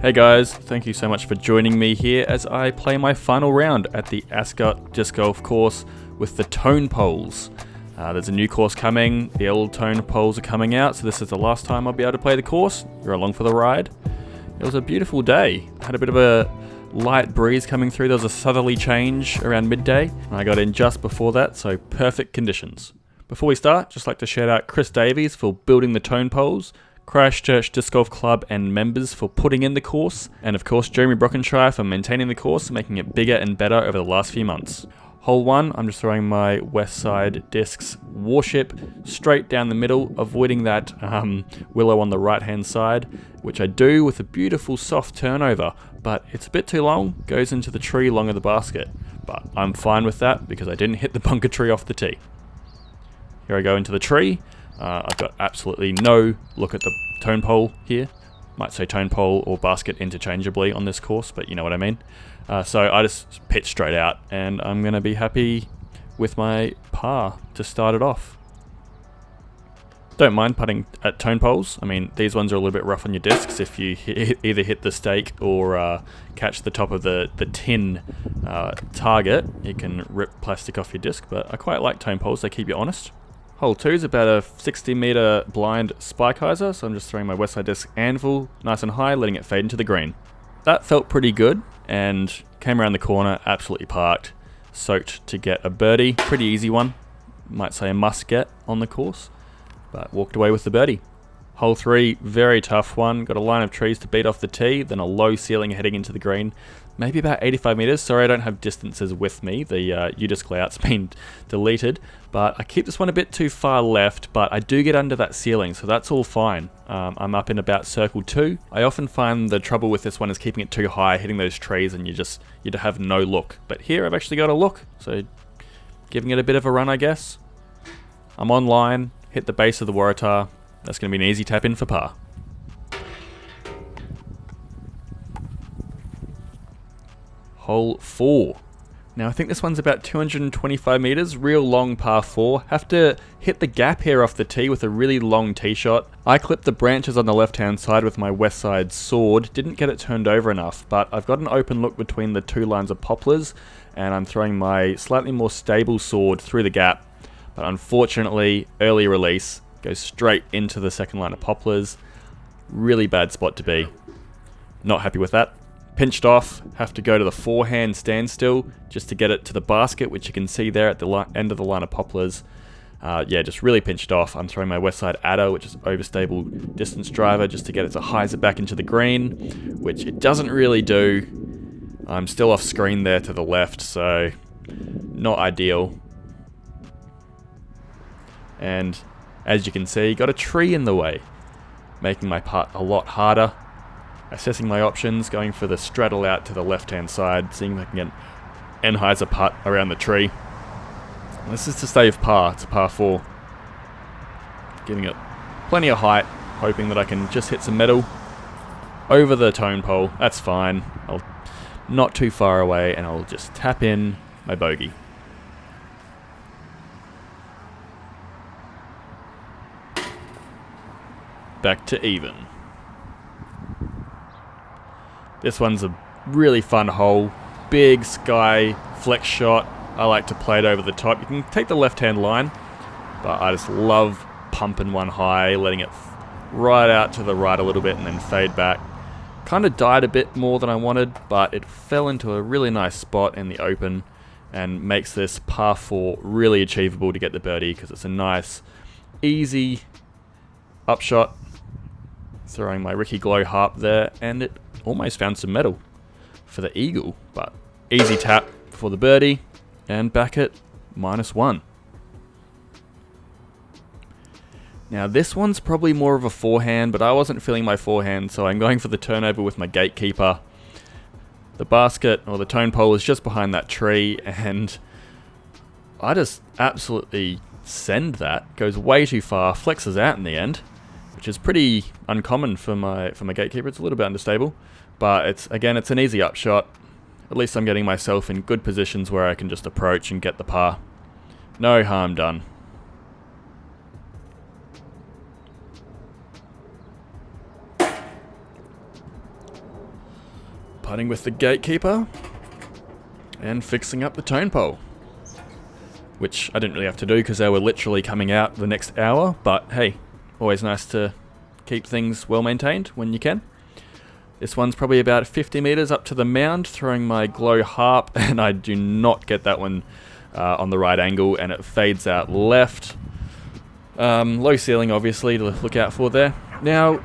Hey guys, thank you so much for joining me here as I play my final round at the Ascot Disc Golf course with the Tone Poles. There's a new course coming, the old Tone Poles are coming out, so this is the last time I'll be able to play the course. You're along for the ride. It was a beautiful day. I had a bit of a light breeze coming through. There was a southerly change around midday, and I got in just before that, so perfect conditions. Before we start, just like to shout out Chris Davies for building the Tone Poles, Christchurch Disc Golf Club and members for putting in the course, and of course Jeremy Brockenshire for maintaining the course, making it bigger and better over the last few months. Hole 1, I'm just throwing my west side discs Warship straight down the middle, avoiding that willow on the right hand side, which I do with a beautiful soft turnover, but it's a bit too long, goes into the tree along of the basket. But I'm fine with that because I didn't hit the bunker tree off the tee. Here I go into the tree. I've got absolutely no look at the tone pole here. Might say tone pole or basket interchangeably on this course, but you know what I mean. So I just pitch straight out, and I'm going to be happy with my par to start it off. Don't mind putting at tone poles. I mean, these ones are a little bit rough on your discs. If you either hit the stake or catch the top of the tin target, it can rip plastic off your disc, but I quite like tone poles. They keep you honest. Hole 2 is about a 60 meter blind spike hyzer, so I'm just throwing my west side disc anvil nice and high, letting it fade into the green. That felt pretty good, and came around the corner, absolutely parked, soaked to get a birdie. Pretty easy one, might say a must get on the course, but walked away with the birdie. Hole 3, very tough one, got a line of trees to beat off the tee, then a low ceiling heading into the green. Maybe about 85 meters. Sorry, I don't have distances with me. The UDisc layout's been deleted, but I keep this one a bit too far left, but I do get under that ceiling, so that's all fine. I'm up in about circle 2. I often find the trouble with this one is keeping it too high, hitting those trees, and you'd have no look. But here I've actually got a look, so giving it a bit of a run, I guess. I'm on line, hit the base of the Waratah. That's going to be an easy tap in for par. Hole 4. Now I think this one's about 225 meters, real long par 4. Have to hit the gap here off the tee with a really long tee shot. I clipped the branches on the left hand side with my west side sword, didn't get it turned over enough, but I've got an open look between the two lines of poplars, and I'm throwing my slightly more stable sword through the gap, but unfortunately early release goes straight into the second line of poplars. Really bad spot to be. Not happy with that. Pinched off, have to go to the forehand standstill just to get it to the basket, which you can see there at the end of the line of poplars. Yeah, just really pinched off. I'm throwing my west side adder, which is overstable distance driver, just to get it to hyzer back into the green, which it doesn't really do. I'm still off screen there to the left, so not ideal. And as you can see, got a tree in the way, making my putt a lot harder. Assessing my options, going for the straddle out to the left-hand side, seeing if I can get an hyzer putt around the tree. This is to save par, it's a par 4. Giving it plenty of height, hoping that I can just hit some metal over the tone pole. That's fine. I'll not too far away, and I'll just tap in my bogey. Back to even. This one's a really fun hole. Big sky flex shot. I like to play it over the top. You can take the left-hand line, but I just love pumping one high, letting it right out to the right a little bit and then fade back. Kind of died a bit more than I wanted, but it fell into a really nice spot in the open and makes this par 4 really achievable to get the birdie because it's a nice, easy upshot. Throwing my Ricky Glow harp there, and it almost found some metal for the eagle, but easy tap for the birdie, and back at -1. Now this one's probably more of a forehand, but I wasn't feeling my forehand, so I'm going for the turnover with my gatekeeper. The basket, or the tone pole, is just behind that tree, and I just absolutely send that. Goes way too far, flexes out in the end, which is pretty uncommon for my gatekeeper. It's a little bit understable, but it's an easy upshot. At least I'm getting myself in good positions where I can just approach and get the par. No harm done. putting with the gatekeeper and fixing up the tone pole, which I didn't really have to do because they were literally coming out the next hour, but hey, always nice to keep things well maintained when you can. This one's probably about 50 meters up to the mound, throwing my glow harp, and I do not get that one on the right angle, and it fades out left. Low ceiling, obviously, to look out for there. Now,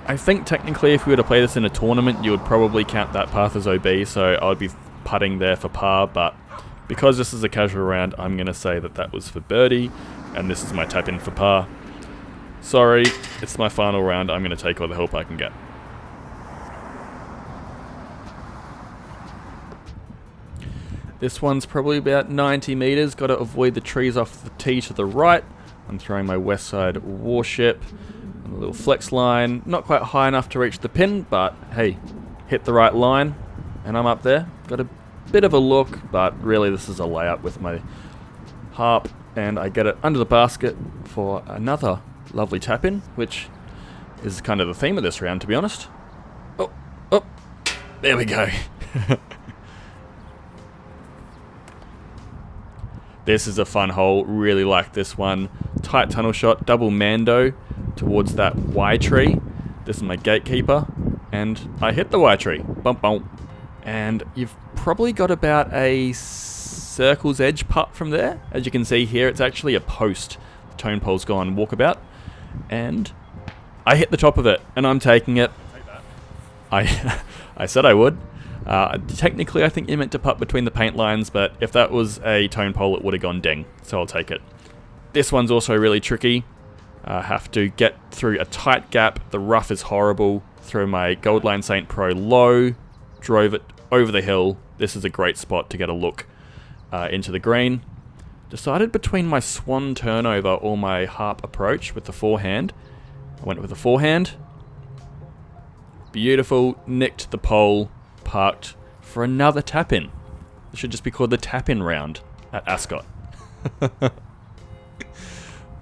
I think technically if we were to play this in a tournament, you would probably count that path as OB, so I would be putting there for par, but because this is a casual round, I'm going to say that that was for birdie, and this is my tap in for par. Sorry, it's my final round. I'm going to take all the help I can get. This one's probably about 90 meters. Got to avoid the trees off the tee to the right. I'm throwing my west side warship. A little flex line. Not quite high enough to reach the pin, but hey, hit the right line, and I'm up there. Got a bit of a look, but really this is a layup with my harp, and I get it under the basket for another lovely tap in, which is kind of the theme of this round, to be honest. Oh, there we go. This is a fun hole, really like this one. Tight tunnel shot, double mando towards that Y tree. This is my gatekeeper, and I hit the Y tree. Bump, bump. And you've probably got about a circle's edge putt from there. As you can see here, it's actually a post. The tone pole's gone walkabout, and I hit the top of it, and I'm taking it. I said I would. Technically, I think you meant to putt between the paint lines, but if that was a tone pole, it would have gone ding, so I'll take it. This one's also really tricky. I have to get through a tight gap. The rough is horrible. Throw my Goldline St. Pro low, drove it over the hill. This is a great spot to get a look into the green. Decided between my swan turnover or my harp approach with the forehand. I went with the forehand. Beautiful, nicked the pole. Parked for another tap-in. It should just be called the tap-in round at Ascot.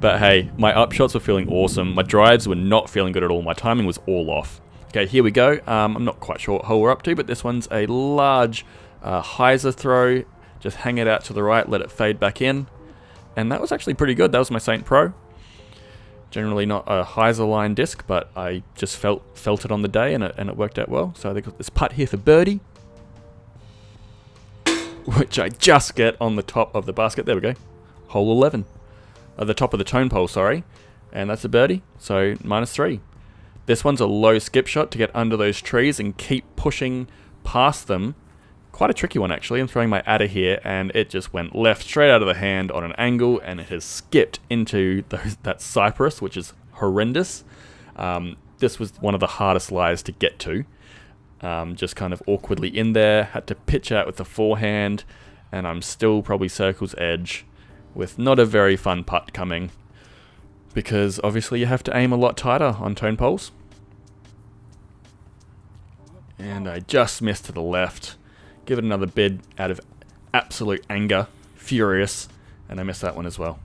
But hey, my upshots were feeling awesome. My drives were not feeling good at all. My timing was all off. Okay, here we go. I'm not quite sure what hole we're up to, but this one's a large hyzer throw. Just hang it out to the right, let it fade back in. And that was actually pretty good. That was my St. Pro. Generally not a hyzer line disc, but I just felt it on the day, and it worked out well. So I got this putt here for birdie, which I just get on the top of the basket. There we go. Hole 11. The top of the tone pole, sorry. And that's a birdie, so -3. This one's a low skip shot to get under those trees and keep pushing past them. Quite a tricky one, actually. I'm throwing my adder here, and it just went left straight out of the hand on an angle, and it has skipped into that cypress, which is horrendous. This was one of the hardest lies to get to. Just kind of awkwardly in there. Had to pitch out with the forehand, and I'm still probably circle's edge with not a very fun putt coming, because obviously you have to aim a lot tighter on tone poles. And I just missed to the left. Give it another bid out of absolute anger, furious, and I missed that one as well.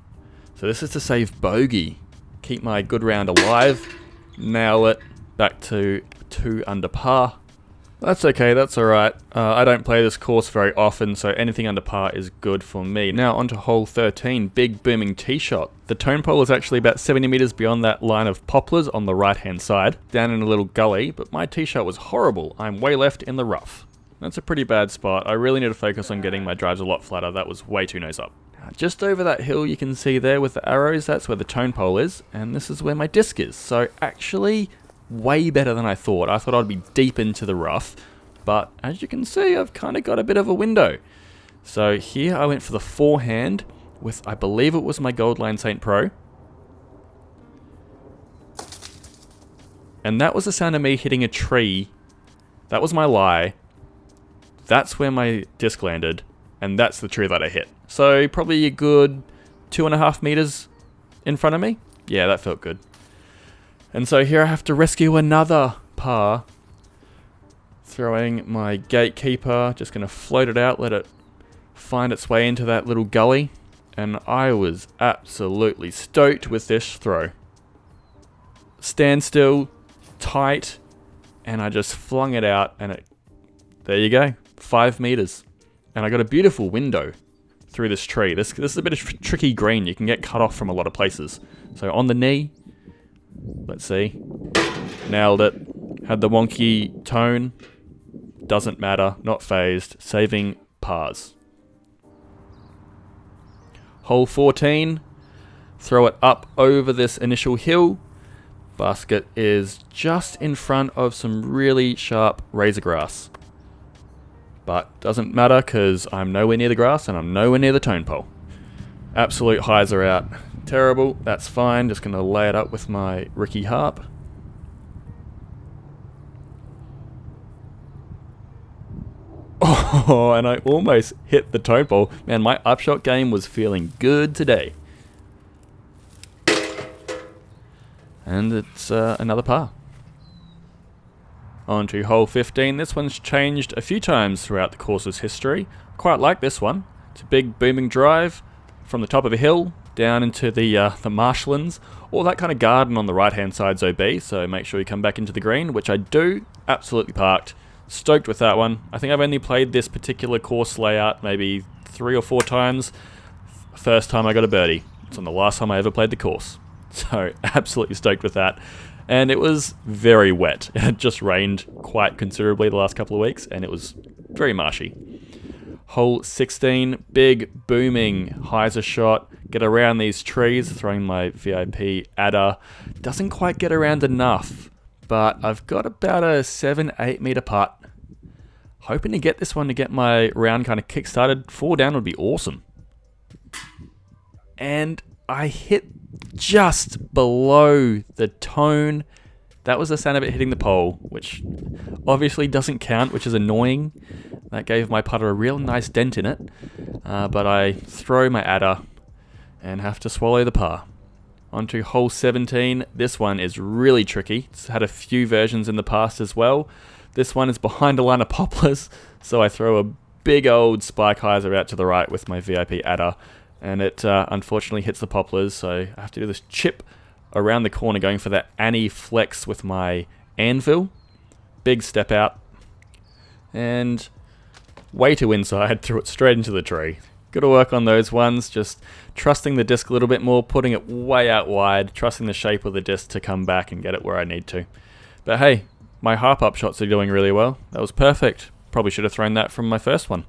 So this is to save bogey. Keep my good round alive, nail it, back to 2 under par. That's okay, that's alright. I don't play this course very often, so anything under par is good for me. Now onto hole 13, big booming tee shot. The tone pole is actually about 70 meters beyond that line of poplars on the right hand side, down in a little gully, but my tee shot was horrible. I'm way left in the rough. That's a pretty bad spot. I really need to focus on getting my drives a lot flatter. That was way too nose up. Just over that hill you can see there with the arrows, that's where the tone pole is, and this is where my disc is. So actually, way better than I thought. I thought I'd be deep into the rough, but as you can see, I've kind of got a bit of a window. So here I went for the forehand with, I believe it was my Goldline St. Pro. And that was the sound of me hitting a tree. That was my lie. That's where my disc landed, and that's the tree that I hit. So probably a good 2.5 meters in front of me. Yeah, that felt good. And so here I have to rescue another par. Throwing my gatekeeper, just going to float it out, let it find its way into that little gully. And I was absolutely stoked with this throw. Stand still, tight, and I just flung it out, and it there you go, 5 meters. And I got a beautiful window through this tree. This is a bit of tricky green. You can get cut off from a lot of places. So on the knee, let's see, nailed it. Had the wonky tone, doesn't matter, not phased, saving pars. Hole 14, throw it up over this initial hill. Basket is just in front of some really sharp razor grass. But doesn't matter because I'm nowhere near the grass and I'm nowhere near the tone pole. Absolute highs are out. Terrible, that's fine. Just going to lay it up with my Ricky harp. Oh, and I almost hit the tone pole. Man, my upshot game was feeling good today. And it's another par. On to hole 15. This one's changed a few times throughout the course's history. Quite like this one. It's a big booming drive from the top of a hill down into the marshlands. All that kind of garden on the right hand side's OB, so make sure you come back into the green, which I do. Absolutely parked. Stoked with that one. I think I've only played this particular course layout maybe 3 or 4 times. First time I got a birdie. It's on the last time I ever played the course. So absolutely stoked with that. And it was very wet. It had just rained quite considerably the last couple of weeks, and it was very marshy. Hole 16, big booming hyzer shot. Get around these trees, throwing my VIP adder. Doesn't quite get around enough, but I've got about a 7-8 meter putt. Hoping to get this one to get my round kind of kick-started. 4 down would be awesome. And I hit just below the tone. That was the sound of it hitting the pole, which obviously doesn't count, which is annoying. That gave my putter a real nice dent in it. But I throw my adder and have to swallow the par. Onto hole 17. This one is really tricky. It's had a few versions in the past as well. This one is behind a line of poplars, so I throw a big old spike hyzer out to the right with my VIP adder, and it unfortunately hits the poplars, so I have to do this chip around the corner going for that Annie flex with my anvil. Big step out, and way too inside, threw it straight into the tree. Got to work on those ones, just trusting the disc a little bit more, putting it way out wide, trusting the shape of the disc to come back and get it where I need to. But hey, my harp up shots are doing really well. That was perfect. Probably should have thrown that from my first one.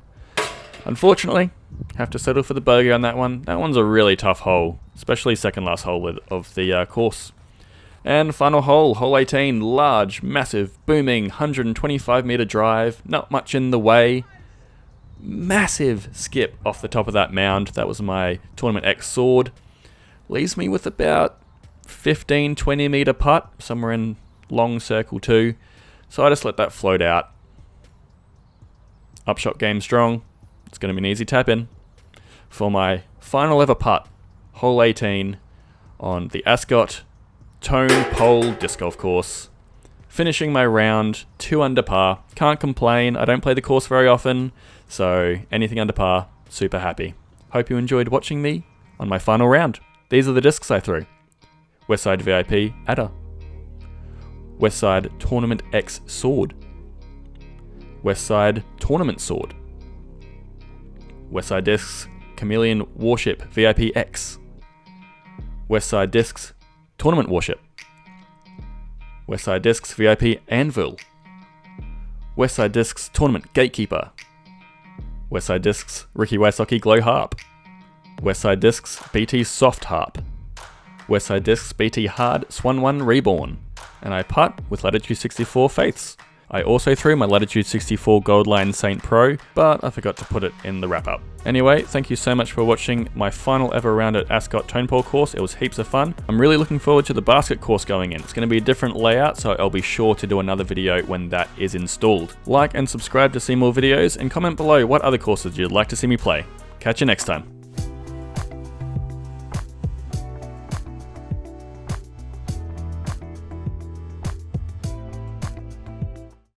Unfortunately, have to settle for the bogey on that one. That one's a really tough hole, especially second last hole of the course. And final hole, hole 18, large, massive, booming, 125 meter drive, not much in the way. Massive skip off the top of that mound. That was my Tournament X sword. Leaves me with about 15-20 meter putt, somewhere in long circle 2. So I just let that float out. Upshot game strong. It's going to be an easy tap in for my final ever putt, hole 18 on the Ascot Tone Hole disc golf course. Finishing my round 2 under par. Can't complain. I don't play the course very often, so anything under par, super happy. Hope you enjoyed watching me on my final round. These are the discs I threw. Westside VIP adder. Westside Tournament X sword. Westside Tournament sword. Westside Discs Chameleon Warship VIP X. Westside Discs Tournament Warship. Westside Discs VIP Anvil. Westside Discs Tournament Gatekeeper. Westside Discs Ricky Wysocki Glow Harp. Westside Discs BT Soft Harp. Westside Discs BT Hard Swan 1 Reborn. And I putt with Latitude 64 Faiths. I also threw my Latitude 64 Goldline Saint Pro, but I forgot to put it in the wrap up. Anyway, thank you so much for watching my final ever round at Ascot Tone Hole course. It was heaps of fun. I'm really looking forward to the basket course going in. It's going to be a different layout, so I'll be sure to do another video when that is installed. Like and subscribe to see more videos, and comment below what other courses you'd like to see me play. Catch you next time.